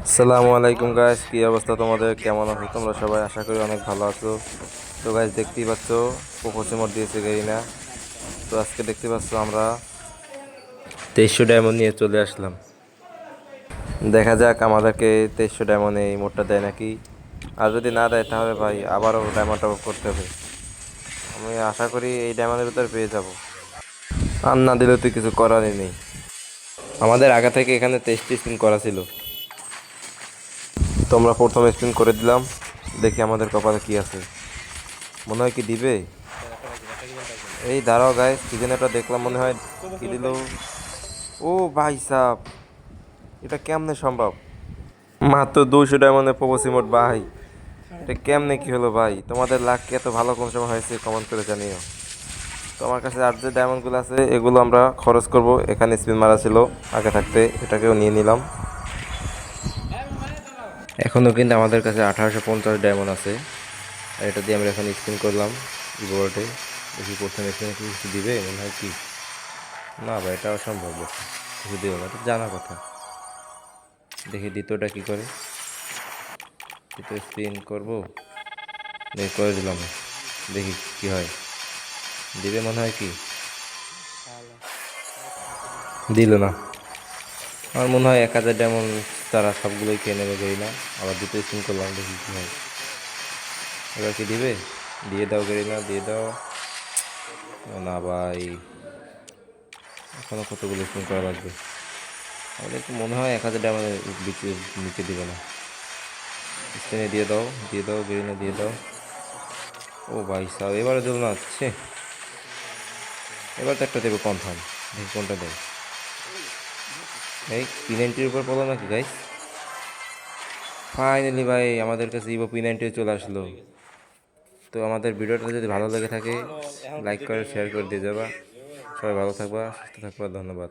আসসালামু আলাইকুম গাইস, কি অবস্থা তোমাদের? কেমন আছো তোমরা সবাই? আশা করি অনেক ভালো আছো। তো গাইস, দেখতেই পাচ্ছ পোকো দিয়েছে গেরিনা। তো আজকে দেখতে পাচ্ছ আমরা 2300 ডায়মন্ড নিয়ে চলে আসলাম। দেখা যাক আমাদেরকে 2300 ডায়মন্ডে এই মোডটা দেয় নাকি। আর যদি না দেয় তাহলে ভাই আবারও ডায়মন্ড টপ আপ করতে হবে। আমি আশা করি এই ডায়মন্ডের ভিতরে পেয়ে যাব। আর না দিলে তো কিছু করারই নেই। আমাদের আগে থেকে এখানে 23টি স্পিন করা ছিল। তোমরা প্রথম স্পিন করে দিলাম, দেখি আমাদের কপালে কি আছে। মনে হয় কি দিবে। এই দাঁড়াও গাইস, কি যেন একটা দেখলাম, মনে হয় কি দিল। ও ভাই সাহ, এটা কেমনে সম্ভব? মাত্র 200 ডায়মন্ডে প্রবাসী মোড ভাই। এটা কেমনে কি হলো ভাই? তোমাদের লাক কি এত ভালো কোন সময় হয়েছে? কমেন্ট করে জানিও। তো আমার কাছে আর যে ডায়মন্ডগুলো আছে এগুলো আমরা খরচ করব। এখানে স্পিন মারা ছিল আগে থাকতে, এটাকেও নিয়ে নিলাম। এখনও কিন্তু আমাদের কাছে 1850 ডায়মন্ড আছে। আর এটা দিয়ে আমরা এখন স্পিন করলাম কিবোর্ডে। দেখি প্রথম স্পিনে কি কিছু দিবে, মনে হয় কি। না ভাই, এটা অসম্ভব, কিছু দিও না, এটা জানা কথা। দেখি দ্বিতীয়টা কি করে। দ্বিতীয় স্পিন করবো, দেখি করে দিলাম। দেখি কি হয়, দিবে মনে হয় কি। দিল না। আমার মনে হয় 1000 ডায়মন্ড তারা সবগুলোই কিনে নেবে গেরি না। আবার দ্বিতীয় স্পিন করলাম, দেখি কি হয়। এবার কি দিবে? দিয়ে দাও গেরি না, দিয়ে দাও। ও না ভাই, এখনো কতগুলো স্পিন করা লাগবে। আমাদের তো মনে হয় 1000 ডায়মন্ডের নিচে দিবে না। স্পিনে দিয়ে দাও, দিয়ে দাও গেরি না, দিয়ে দাও। ও ভাই সাহেব, এবারে দিল না, হচ্ছে। এবার তো একটা দেবে কনফার্ম, দেখি কোনটা দেয়। এই P90 উপর পড়লো নাকি গাইস? ফাইনালি ভাই আমাদের কাছে ইভো P90 চলে আসলো। তো আমাদের ভিডিওটা যদি ভালো লেগে থাকে, লাইক করে শেয়ার করে দিয়ে যাবা। সবাই ভালো থাকবা, সুস্থ থাকবা, ধন্যবাদ।